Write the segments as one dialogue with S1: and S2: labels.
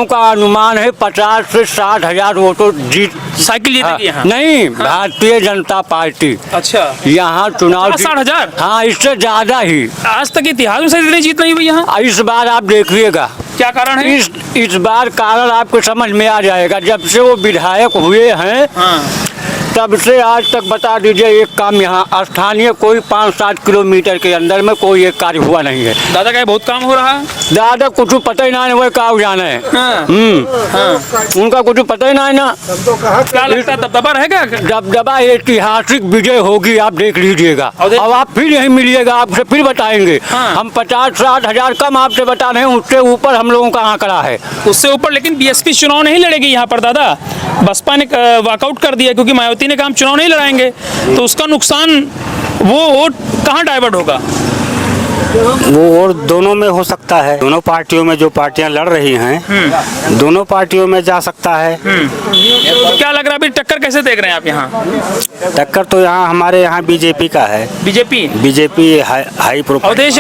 S1: लोगों का अनुमान है 50 से 60 हजार वोटों जीत
S2: साइकिल जीतेगी यहाँ?
S1: नहीं, भारतीय जनता पार्टी
S2: अच्छा,
S1: यहाँ चुनाव
S2: 60,000?
S1: हाँ, इससे ज्यादा ही।
S2: आज तक इतिहास में शायद इतनी जीत नहीं हुई यहाँ।
S1: इस बार आप देखिएगा
S2: क्या कारण है?
S1: इस बार कारण आपको समझ में आ जाएगा। जब से वो विधायक हुए हैं तब से आज तक बता दीजिए एक काम यहाँ स्थानीय कोई 5-7 किलोमीटर के अंदर में कोई एक कार्य हुआ नहीं है।
S2: दादा का बहुत काम हो रहा है।
S1: दादा कुछ पता ही ना है, वो का जाना है। उनका कुछ पता ही ना है ना।
S2: क्या लगता है दबदबा रहेगा?
S1: दबदबा ऐतिहासिक विजय होगी, आप देख लीजिएगा। अब आप फिर यही मिलिएगा, आपसे फिर बताएंगे। हम 50-60 हजार कम आपसे बता रहे हैं, उससे ऊपर हम लोगों का आंकड़ा है।
S2: उससे ऊपर। लेकिन बीएसपी चुनाव नहीं लड़ेगी यहाँ पर दादा। बसपा ने वॉकआउट कर दिया क्योंकि मायावती ने कहा हम चुनाव नहीं लड़ाएंगे, तो उसका नुकसान वो वोट कहाँ डाइवर्ट होगा?
S3: वो और दोनों में हो सकता है। दोनों पार्टियों में जो पार्टियां लड़ रही हैं दोनों पार्टियों में जा सकता है।
S2: क्या लग रहा है अभी टक्कर कैसे देख रहे हैं आप यहाँ?
S3: टक्कर तो यहाँ हमारे यहाँ बीजेपी का है। BJP high profile.
S2: अवधेश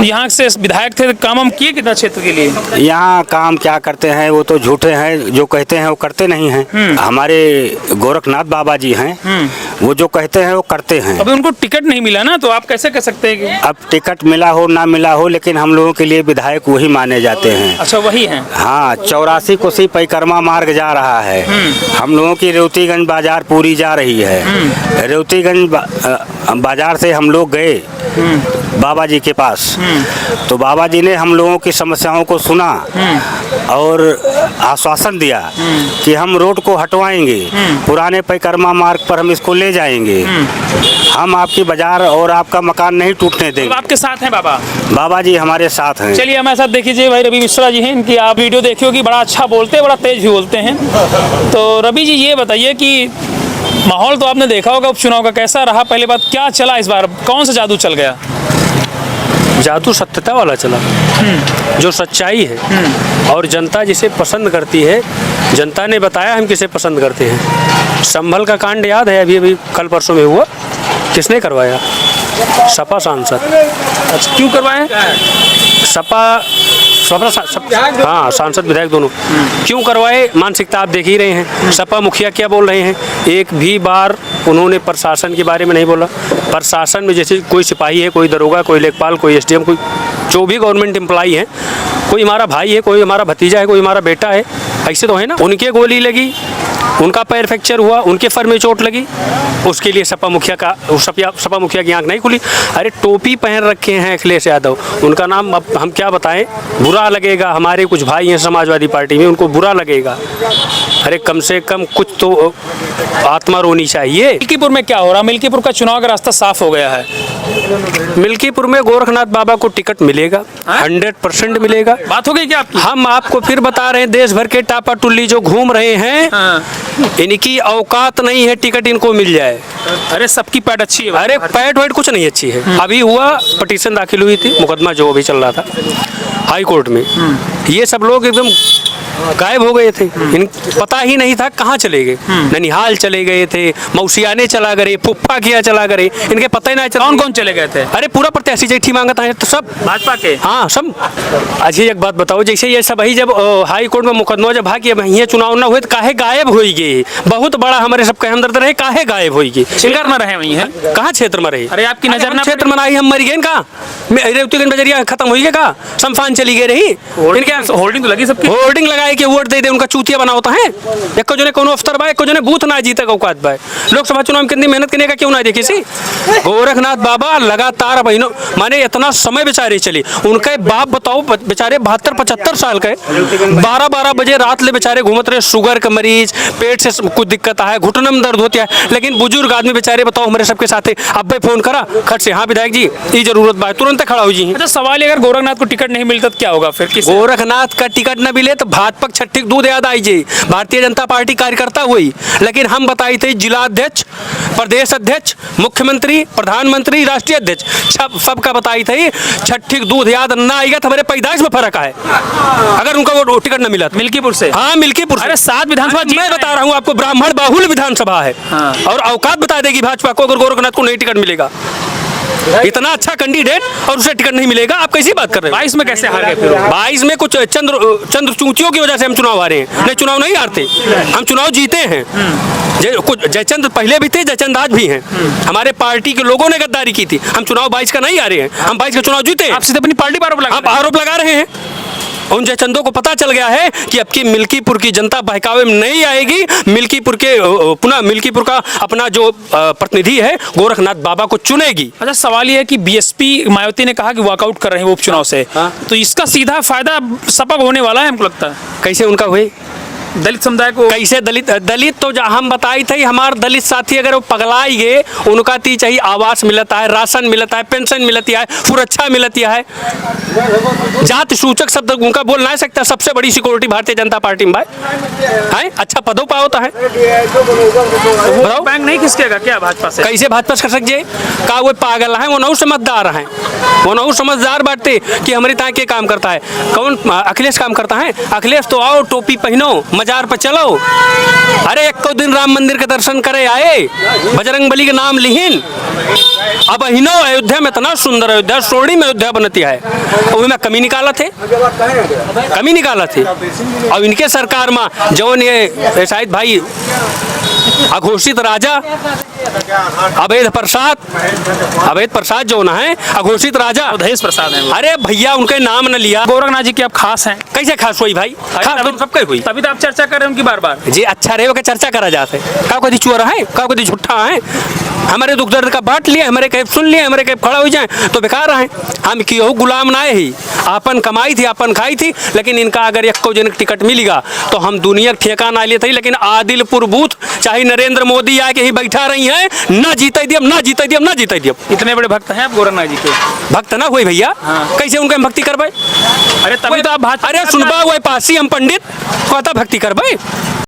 S2: यहाँ से विधायक थे, काम हम किए कितना क्षेत्र के लिए?
S3: यहाँ काम क्या करते हैं, वो तो झूठे हैं। जो कहते हैं वो करते नहीं हैं। हमारे गोरखनाथ बाबा जी हैं, वो जो कहते हैं वो करते हैं।
S2: अभी उनको टिकट नहीं मिला ना, तो आप कैसे कह सकते हैं कि
S3: अब टिकट मिला हो ना मिला हो, लेकिन हम लोगों के लिए विधायक वही माने जाते हैं।
S2: अच्छा, वही हैं।
S3: हाँ, 84 कोसी परिक्रमा मार्ग जा रहा है। हम लोगों की रेवतीगंज बाजार पूरी जा रही है। रेवतीगंज बाजार से हम लोग गए बाबा जी के पास, तो बाबा जी ने हम लोगों की समस्याओं को सुना और आश्वासन दिया कि हम रोड को हटवाएंगे, पुराने परिक्रमा मार्ग पर हम इसको ले जाएंगे, हम आपकी बाजार और आपका मकान नहीं टूटने देंगे।
S2: तो आपके साथ हैं बाबा? बाबा
S3: जी हमारे साथ हैं।
S2: चलिए हमारे साथ देखिए भाई रवि मिश्रा जी हैं, इनकी आप वीडियो देखिए कि बड़ा अच्छा बोलते हैं, बड़ा तेज भी बोलते हैं। तो रवि जी ये बताइए कि माहौल तो आपने देखा होगा उपचुनाव का, कैसा रहा? पहले बात क्या चला इस बार, कौन सा जादू चल गया?
S4: जादू सत्यता वाला चला, जो सच्चाई है और जनता जिसे पसंद करती है। जनता ने बताया हम किसे पसंद करते हैं। संभल का कांड याद है, अभी कल परसों में हुआ, किसने करवाया? सपा सांसद।
S2: अच्छा, क्यों करवाए?
S4: हाँ, सांसद विधायक दोनों। क्यों करवाए? मानसिकता आप देख ही रहे हैं। सपा मुखिया क्या बोल रहे हैं, एक भी बार उन्होंने प्रशासन के बारे में नहीं बोला। प्रशासन में जैसे कोई सिपाही है, कोई दरोगा, कोई लेखपाल, कोई एसडीएम, कोई जो भी गवर्नमेंट एम्प्लॉई है, कोई हमारा भाई है, कोई हमारा भतीजा है, कोई हमारा बेटा है, ऐसे तो है ना। उनके गोली लगी, उनका पैर फ्रैक्चर हुआ, उनके फर में चोट लगी, उसके लिए सपा मुखिया की आंख नहीं खुली। अरे टोपी पहन रखे हैं अखिलेश यादव, उनका नाम अब हम क्या बताएं, बुरा लगेगा। हमारे कुछ भाई हैं समाजवादी पार्टी में, उनको बुरा लगेगा। अरे कम से कम कुछ तो आत्मा रोनी चाहिए।
S2: मिल्कीपुर में क्या हो रहा? मिल्कीपुर का चुनाव का रास्ता साफ हो गया है।
S4: मिल्कीपुर में गोरखनाथ बाबा को टिकट मिलेगा, 100% मिलेगा।
S2: बात हो गई क्या आपकी?
S4: हम आपको फिर बता रहे हैं, देश भर के टापा टुल्ली जो घूम रहे हैं, इनकी औकात नहीं है टिकट इनको मिल जाए।
S2: अरे सबकी पैट अच्छी है।
S4: अरे पैट वैट कुछ नहीं अच्छी है। अभी हुआ, पिटीशन दाखिल हुई थी, मुकदमा जो अभी चल रहा था हाई कोर्ट में, ये सब लोग एकदम गायब हो गए थे। पता ही नहीं था कहाँ चले गए। ननिहाल चले गए थे, मौसियाने चला गए, फुप्पा किया चला गए, इनके पता ही नहीं चला।
S2: कौन कौन चले गए थे?
S4: अरे पूरा प्रत्याशी चिट्ठी मांगता है तो सब
S2: भाजपा के।
S4: हाँ सब। अच्छा एक बात बताओ, जैसे ये सब ही जब हाई कोर्ट में मुकदमा जब भाग ये चुनाव न हुए तो काहे गायब हो गए? बहुत बड़ा हमारे सबके हमदर्द रहे, काहे गायब हो गए?
S2: क्षेत्र में रहे वही है।
S4: कहाँ क्षेत्र में रहे?
S2: अरे आपकी नजर ना
S4: क्षेत्र में आई, हम मर गए कहाँ? रेवतीगंज बजरिया खत्म हुई है कहाँ? शमशान चली गई रही।
S2: इनके होल्डिंग तो लगी, सबकी
S4: होल्डिंग लगाए के वोट दे दे, उनका चूतिया बना होता है। एक जो ने कोनो अफसर बा, एक जो ने बूथ ना जीते औकात बा। लोकसभा चुनाव में कितनी मेहनत करने का क्यों ना देखी सी? गोरखनाथ बाबा लगातार महीनों माने इतना समय बेचारे चले। उनके बाप बताओ बेचारे 72-75 साल के 12-12 बजे रात ले बेचारे घूमत रहे, शुगर का मरीज, पेट से कुछ दिक्कत है, घुटने में दर्द होती है, लेकिन बुजुर्ग आदमी बेचारे बताओ हमारे सबके साथ है। अब भाई फोन करा खट से, हाँ विधायक जी ये जरूरत बा, तुरंत खड़ा हो जी।
S2: अच्छा सवाल, अगर गोरखनाथ को टिकट नहीं मिलता तो क्या होगा फिर?
S4: गोरखनाथ का टिकट न मिले तो भाजपा छठी दूध याद आई जी, भारतीय जनता पार्टी कार्यकर्ता हुई। लेकिन हम बताई थे जिला अध्यक्ष, प्रदेश अध्यक्ष, मुख्यमंत्री, प्रधानमंत्री, राष्ट्रीय अध्यक्ष, सबका बताई थी। छठी दूध याद ना आएगा तो हमारे पैदाइश में फर्क है अगर उनका वो टिकट न मिला।
S2: मिल्कीपुर से?
S4: हाँ मिल्कीपुर।
S2: अरे 7 विधानसभा
S4: मैं बता रहा हूँ आपको, ब्राह्मण बाहुल विधानसभा है। और औकात बता देगी भाजपा को अगर गोरखनाथ को नहीं टिकट मिलेगा। इतना अच्छा कैंडिडेट और उसे टिकट नहीं मिलेगा, आप कैसी बात कर रहे हो?
S2: 22 में कैसे हार गए फिर?
S4: 22 में कुछ चंद्र चूंटियों की वजह से हम चुनाव हारे हैं, नहीं चुनाव नहीं हारते, हम चुनाव जीते हैं। कुछ जयचंद पहले भी थे, जयचंद आज भी हैं। हमारे पार्टी के लोगों ने गद्दारी की थी, हम चुनाव 22 का नहीं हारे हैं, हम 22 का चुनाव जीते हैं।
S2: आप सीधे अपनी पार्टी पर
S4: आरोप लगा रहे हैं। उन जयचंदों को पता चल गया है कि अब की मिल्कीपुर की जनता बहकावे में नहीं आएगी। मिल्कीपुर के पुनः मिल्कीपुर का अपना जो प्रतिनिधि है गोरखनाथ बाबा को चुनेगी।
S2: अच्छा, सवाल ये है कि बीएसपी मायावती ने कहा कि वॉकआउट कर रहे हैं वो उपचुनाव से, तो इसका सीधा फायदा सपा को होने वाला है हमको लगता है।
S4: कैसे उनका हुए?
S2: दलित समुदाय को
S4: कैसे दलित तो हम बताई थे, हमारे दलित साथी अगर वो पगलाई गए, उनका ती चाहिए आवास मिलता है, राशन मिलता है, पेंशन मिलती है, सुरक्षा मिलती है। जाति सूचक शब्द उनका बोल नहीं सकता। सबसे बड़ी सिक्योरिटी भारतीय जनता पार्टी में भाई है, अच्छा पदों पा होता है।
S2: बताओ, बैंक नहीं खिसकेगा क्या भाजपा से?
S4: कैसे भाजपा कर सकते? का वो पागल है, वो नौ समझदार हैं, वो नौ समझदार बांटते कि हमारी ताकि के काम करता है। कौन? अखिलेश काम करता है। अखिलेश तो आओ टोपी पहनो, मजार पर चलो। अरे एक को दिन राम मंदिर के दर्शन करे आए, बजरंग बली के नाम लिहिन। अब अहिनो अयोध्या में इतना सुंदर अयोध्या, सोनी में अयोध्या बनती है, वो में कमी निकाला थे, कमी निकाला थे। और इनके सरकार में जौन ये शायद भाई अघोषित राजा अवैध प्रसाद जो ना है, अघोषित राजा
S2: दहेज प्रसाद है।
S4: अरे भैया उनके नाम न लिया।
S2: गोरखनाथ जी की आप खास हैं।
S4: कैसे खास हुई भाई? खास सबके हुई,
S2: तभी तो आप चर्चा कर रहे हैं उनकी बार बार
S4: जी। अच्छा रहे का चर्चा करा जाता है, का कभी चोर है, का कभी झूठा है। हमारे दुख दर्द का बांट लिए, हमारे कहीं सुन लिए, हमारे कहीं खड़ा हो जाए तो बेकार है। हम क्यों गुलाम ना ही, अपन कमाई थी, अपन खाई थी। लेकिन इनका अगर एक को जन टिकट मिलेगा तो हम दुनिया ठेका ना लिए थे। लेकिन आदिलपुर बूथ चाहे नरेंद्र मोदी आके ही बैठा रही है, ना जीते दियम, ना जीते दियम, ना जीते दियम।
S2: इतने बड़े भक्त हैं आप गोरखनाथ जी के?
S4: भक्त ना हुई भैया, कैसे उनके हम भक्ति करवाए?
S2: अरे तभी तो आप
S4: अरे सुनबा हुआ पासी हम पंडित कहता भक्ति करवाए।